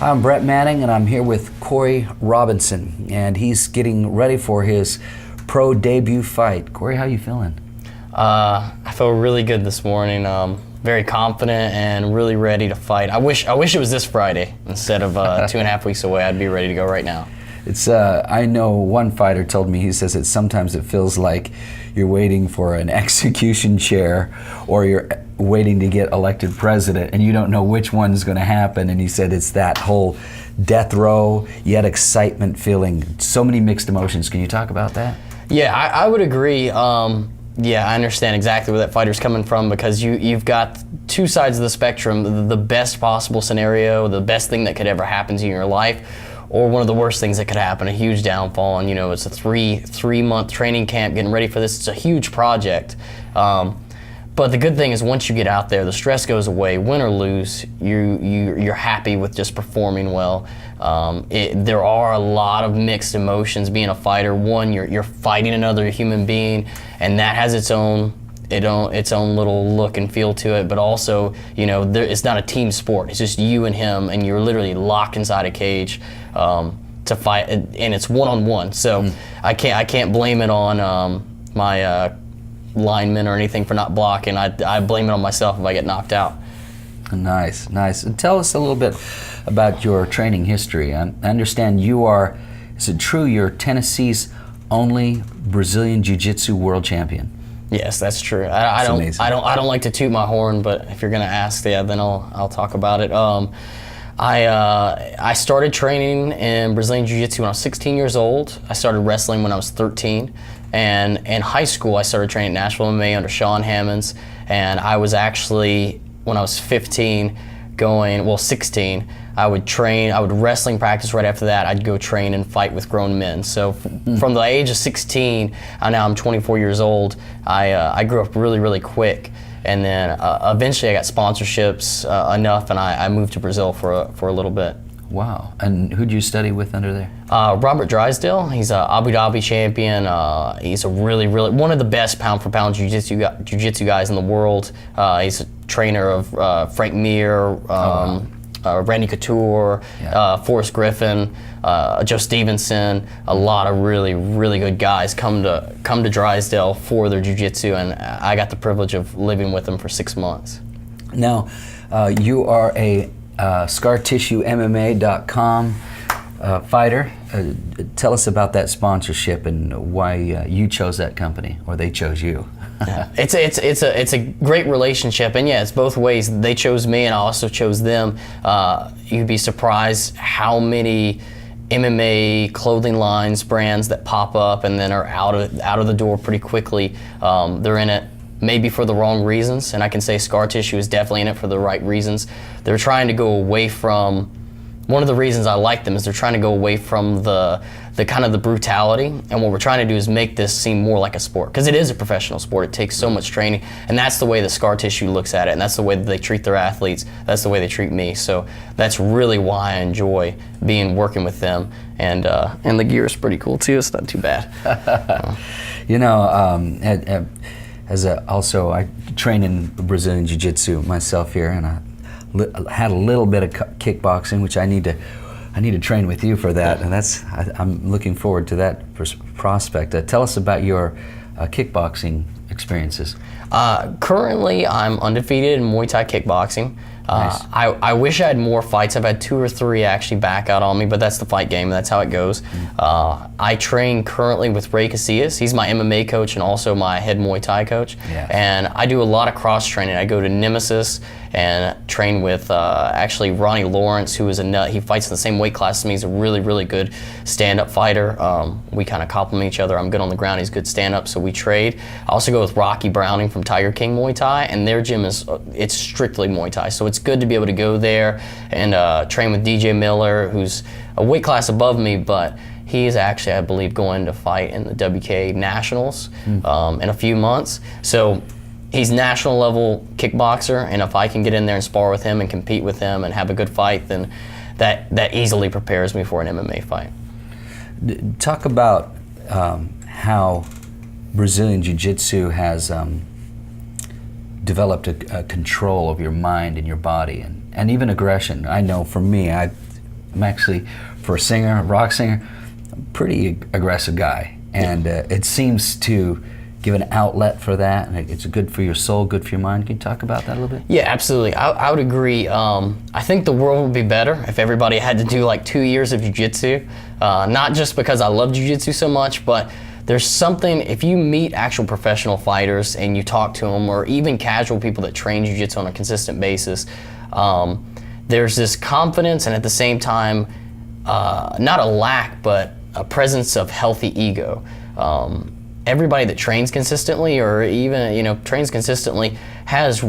Hi, I'm Brett Manning, and I'm here with Cory Robison, and he's getting ready for his pro debut fight. Cory, how you feeling? I feel really good this morning. Very confident and really ready to fight. I wish it was this Friday instead of 2.5 weeks away. I'd be ready to go right now. It's I know one fighter told me, he says that sometimes it feels like you're waiting for an execution chair or you're waiting to get elected president and you don't know which one's going to happen. And he said it's that whole death row yet excitement feeling. So many mixed emotions. Can you talk about that? Yeah, I would agree. Yeah, I understand exactly where that fighter's coming from, because you've got two sides of the spectrum: the best possible scenario, the best thing that could ever happen to you in your life, or one of the worst things that could happen, a huge downfall. And it's a three-month training camp getting ready for this. It's a huge project. But the good thing is, once you get out there, the stress goes away. Win or lose, you're happy with just performing well. There are a lot of mixed emotions being a fighter. One, you're fighting another human being, and that has its own little look and feel to it. But also, it's not a team sport. It's just you and him, and you're literally locked inside a cage to fight, and it's one-on-one. So I can't blame it on my linemen or anything for not blocking. I blame it on myself if I get knocked out. Nice. And tell us a little bit about your training history. I understand is it true, you're Tennessee's only Brazilian Jiu-Jitsu world champion? Yes, that's true. I don't like to toot my horn, but if you're gonna ask, then I'll talk about it. I started training in Brazilian Jiu-Jitsu when I was 16 years old. I started wrestling when I was 13. And in high school, I started training at Nashville MMA under Sean Hammonds. And I was actually, when I was 16, 16, I would wrestling practice right after that. I'd go train and fight with grown men. So from the age of 16, now I'm 24 years old, I grew up really, really quick. And then eventually I got sponsorships enough, and I moved to Brazil for a little bit. Wow. And who'd you study with under there? Robert Drysdale. He's an Abu Dhabi champion. He's a really, really one of the best pound-for-pound jiu-jitsu guys in the world. He's a trainer of Frank Mir, Randy Couture, Forrest Griffin, Joe Stevenson. A lot of really, really good guys come to Drysdale for their jiu-jitsu, and I got the privilege of living with them for 6 months. Now, you are a ScarTissueMMA.com fighter. Tell us about that sponsorship and why you chose that company, or they chose you. Yeah. It's a great relationship, and it's both ways. They chose me, and I also chose them. You'd be surprised how many MMA clothing lines, brands that pop up and then are out of the door pretty quickly. They're in it maybe for the wrong reasons, and I can say ScarTissue is definitely in it for the right reasons. They're trying to go away from, one of the reasons I like them is they're trying to go away from the kind of the brutality, and what we're trying to do is make this seem more like a sport, because it is a professional sport. It takes so much training, and that's the way that ScarTissue looks at it, and that's the way that they treat their athletes. That's the way they treat me. So that's really why I enjoy working with them, and the gear is pretty cool too. It's not too bad. Also, I train in Brazilian Jiu-Jitsu myself here, and I had a little bit of kickboxing, which I need to train with you for that, and I'm looking forward to that prospect. Tell us about your kickboxing experiences. Currently, I'm undefeated in Muay Thai kickboxing. Nice. I wish I had more fights. I've had 2 or 3 actually back out on me, but that's the fight game, and that's how it goes. I train currently with Ray Casillas. He's my MMA coach and also my head Muay Thai coach. Yes. And I do a lot of cross training. I go to Nemesis and train with actually Ronnie Lawrence, who is he fights in the same weight class as me. He's a really, really good stand-up fighter. We kind of complement each other. I'm good on the ground. He's good stand-up, so we trade. I also go with Rocky Browning from Tiger King Muay Thai, and their gym it's strictly Muay Thai. So it's good to be able to go there and train with DJ Miller, who's a weight class above me, but he is actually, I believe, going to fight in the WK Nationals in a few months. So he's national level kickboxer, and if I can get in there and spar with him and compete with him and have a good fight, then that easily prepares me for an MMA fight. Talk about how Brazilian Jiu-Jitsu has developed a control of your mind and your body, and even aggression. I know for me, I'm actually, for a singer, a rock singer, a pretty aggressive guy. And it seems to give an outlet for that, and it's good for your soul, good for your mind. Can you talk about that a little bit? Yeah, absolutely. I would agree. I think the world would be better if everybody had to do like 2 years of jiu-jitsu. Not just because I love jiu-jitsu so much, but there's something, if you meet actual professional fighters and you talk to them, or even casual people that train jiu-jitsu on a consistent basis, there's this confidence and at the same time, not a lack, but a presence of healthy ego. Everybody that trains consistently, or even trains consistently, has a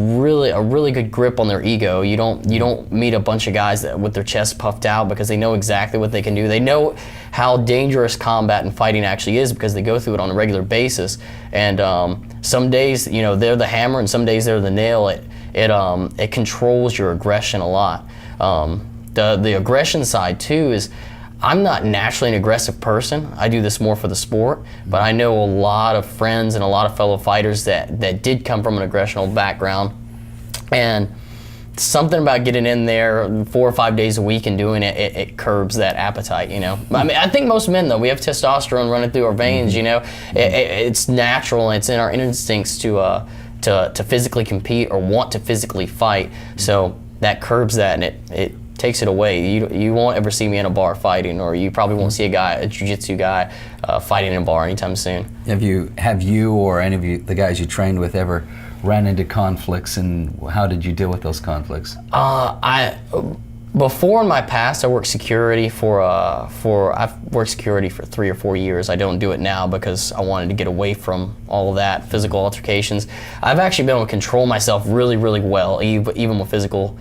really good grip on their ego. You don't meet a bunch of guys that with their chest puffed out, because they know exactly what they can do. They know how dangerous combat and fighting actually is, because they go through it on a regular basis. And some days they're the hammer, and some days they're the nail. It controls your aggression a lot. The aggression side too is, I'm not naturally an aggressive person. I do this more for the sport, but I know a lot of friends and a lot of fellow fighters that did come from an aggressional background, and something about getting in there 4 or 5 days a week and doing it curbs that appetite. I mean, I think most men, though, we have testosterone running through our veins. It's natural, and it's in our instincts to physically compete or want to physically fight. So that curbs that, and it takes it away. You won't ever see me in a bar fighting, or you probably won't see a jiu-jitsu guy fighting in a bar anytime soon. Have you or any of you, the guys you trained with, ever ran into conflicts, and how did you deal with those conflicts? Before, in my past, I worked security I've worked security for 3 or 4 years. I don't do it now because I wanted to get away from all of that, physical altercations. I've actually been able to control myself really, really well, even with physical,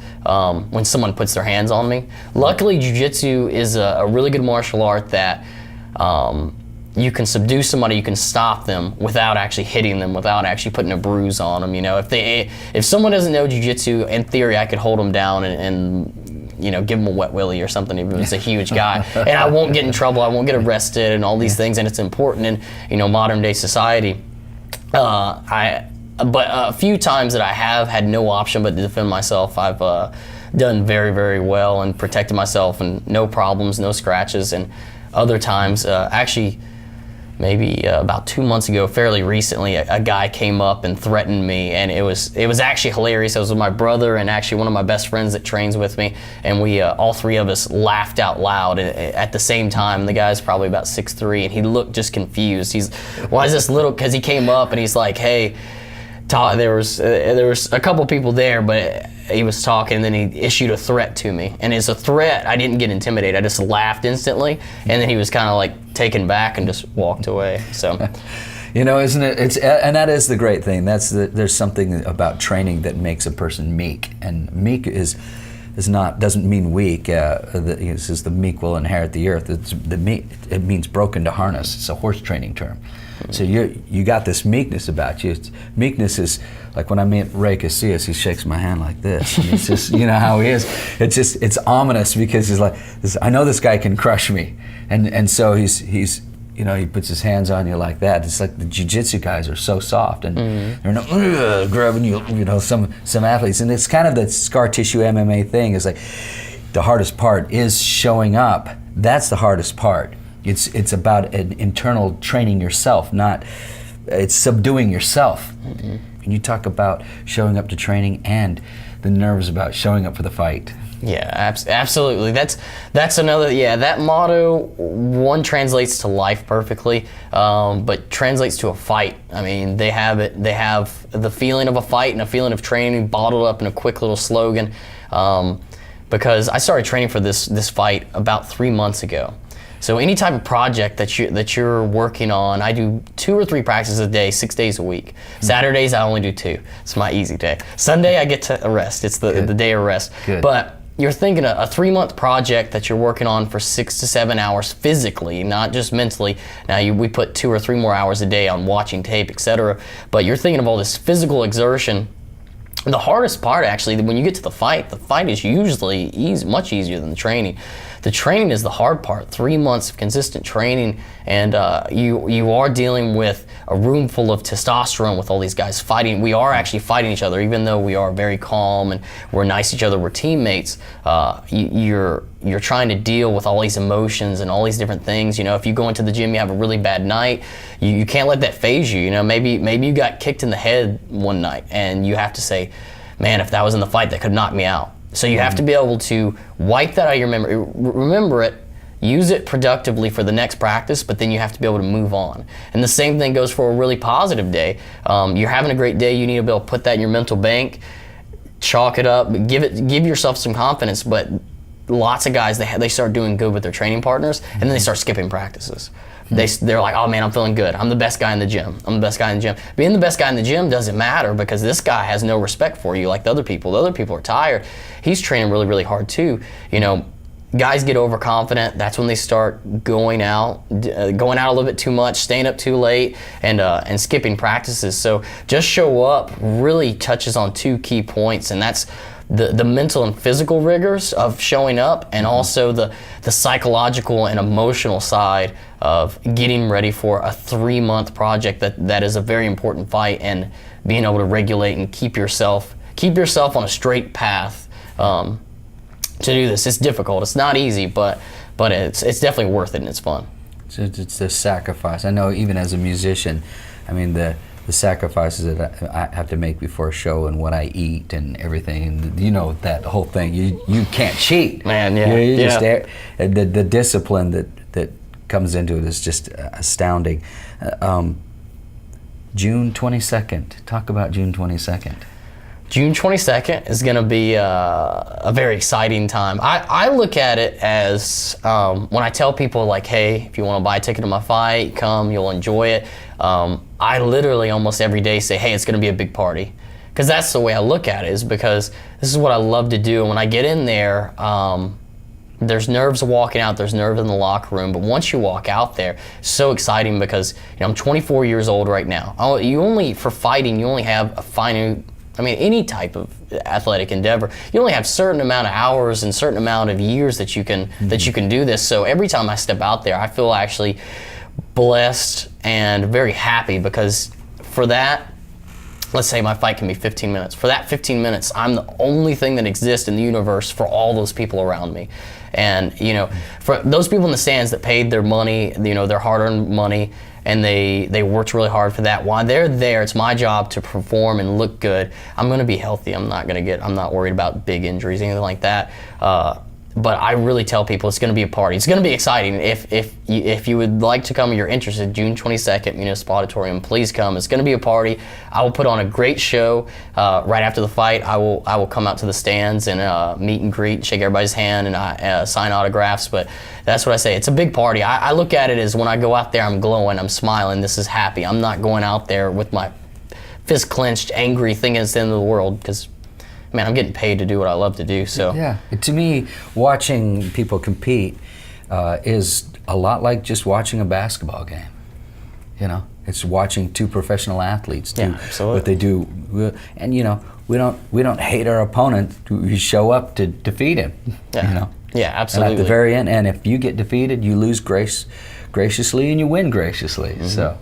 when someone puts their hands on me. Luckily, jiu-jitsu is a really good martial art that you can subdue somebody, you can stop them without actually hitting them, without actually putting a bruise on them. If someone doesn't know jiu-jitsu, in theory, I could hold them down and give them a wet willy or something, even if it's a huge guy. And I won't get in trouble, I won't get arrested and all these things, and it's important in modern day society. But a few times that I have had no option but to defend myself, I've done very, very well and protected myself, and no problems, no scratches. And other times, actually, maybe about 2 months ago, fairly recently, a guy came up and threatened me, and it was actually hilarious. I was with my brother and actually one of my best friends that trains with me, and we all three of us laughed out loud at the same time. The guy's probably about 6'3", and he looked just confused. Why is this little? Because he came up and he's like, hey. There was a couple people there, but he was talking, and then he issued a threat to me. And as a threat, I didn't get intimidated. I just laughed instantly, and then he was kind of like taken back and just walked away. So, isn't it? And that is the great thing. There's something about training that makes a person meek, and meek doesn't mean weak. It says the meek will inherit the earth. It means broken to harness. It's a horse training term. So you got this meekness about you. Meekness is like when I meet Ray Casillas, he shakes my hand like this. And it's just, how he is. It's ominous, because he's like, I know this guy can crush me. And so he's he puts his hands on you like that. It's like the jiu-jitsu guys are so soft, and they're not grabbing you, some athletes. And it's kind of the ScarTissue MMA thing. Is like the hardest part is showing up. That's the hardest part. It's about an internal training yourself, it's subduing yourself. And you talk about showing up to training and the nerves about showing up for the fight. Yeah, absolutely. That's another. Yeah, that motto, one, translates to life perfectly, but translates to a fight. I mean, they have it. They have the feeling of a fight and a feeling of training bottled up in a quick little slogan. Because I started training for this fight about 3 months ago. So any type of project that you're working on, I do 2 or 3 practices a day, 6 days a week. Saturdays I only do 2. It's my easy day. Sunday I get to rest. It's the day of rest. Good. But you're thinking a 3-month project that you're working on for 6 to 7 hours physically, not just mentally. Now we put 2 or 3 more hours a day on watching tape, etc. But you're thinking of all this physical exertion. The hardest part, actually, when you get to the fight is usually much easier than the training. the training is the hard part. 3 months of consistent training, and you are dealing with a room full of testosterone with all these guys fighting. We are actually fighting each other, even though we are very calm and we're nice to each other, we're teammates. You're trying to deal with all these emotions and all these different things. If you go into the gym, you have a really bad night, you can't let that phase you. Maybe you got kicked in the head one night, and you have to say, man, if that was in the fight, that could knock me out. So you have to be able to wipe that out of your memory, remember it, use it productively for the next practice, but then you have to be able to move on. And the same thing goes for a really positive day. You're having a great day, you need to be able to put that in your mental bank, chalk it up, give yourself some confidence. But lots of guys, they start doing good with their training partners, and then they start skipping practices. They're like, oh man, I'm feeling good. I'm the best guy in the gym. I'm the best guy in the gym. Being the best guy in the gym doesn't matter, because this guy has no respect for you like the other people. The other people are tired. He's training really, really hard too. Guys get overconfident. That's when they start going out a little bit too much, staying up too late, and skipping practices. So just show up really touches on 2 key points, and that's the mental and physical rigors of showing up, and also the psychological and emotional side of getting ready for a 3-month project that is a very important fight, and being able to regulate and keep yourself on a straight path to do this. It's difficult. It's not easy, but it's definitely worth it, and it's fun. It's the sacrifice. I know, even as a musician, I mean the sacrifices that I have to make before a show, and what I eat and everything, and that whole thing. You can't cheat, man. Yeah, you just the discipline that comes into it is just astounding. June 22nd. Talk about June 22nd. June 22nd is going to be a very exciting time. I look at it as, when I tell people, like, hey, if you want to buy a ticket to my fight, come, you'll enjoy it. I literally almost every day say, hey, it's going to be a big party. Because that's the way I look at it, is because this is what I love to do. And when I get in there, there's nerves walking out, there's nerves in the locker room, but once you walk out there, it's so exciting, because I'm 24 years old right now. For fighting, you only have a finite, any type of athletic endeavor, you only have a certain amount of hours and certain amount of years that you can do this. So every time I step out there, I feel actually blessed and very happy, because for that, let's say my fight can be 15 minutes. For that 15 minutes, I'm the only thing that exists in the universe for all those people around me. And for those people in the stands that paid their money, their hard-earned money, and they worked really hard for that. While they're there, it's my job to perform and look good. I'm going to be healthy. I'm not worried about big injuries, anything like that. But I really tell people it's going to be a party. It's going to be exciting. If you would like to come, you're interested, June 22nd, Municipal Auditorium, please come. It's going to be a party. I will put on a great show. Right after the fight, I will come out to the stands and meet and greet, shake everybody's hand, and sign autographs. But that's what I say. It's a big party. I look at it as, when I go out there, I'm glowing, I'm smiling, this is happy. I'm not going out there with my fist clenched, angry, thinking it's the end of the world, because man, I'm getting paid to do what I love to do. So yeah, to me, watching people compete is a lot like just watching a basketball game. It's watching 2 professional athletes do what they do, and we don't hate our opponent. We show up to defeat him. Yeah, yeah, absolutely. And at the very end, and if you get defeated, you lose graciously, and you win graciously. Mm-hmm.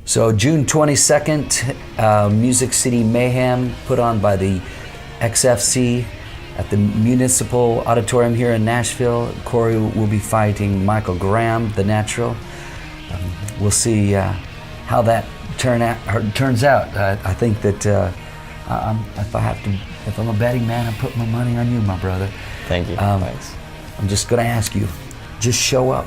So June 22nd, Music City Mayhem, put on by the XFC at the Municipal Auditorium here in Nashville. Cory will be fighting Michael Graham, the Natural. We'll see how that turns out. I think that if I'm a betting man, I'm putting my money on you, my brother. Thank you. Thanks. I'm just going to ask you, just show up.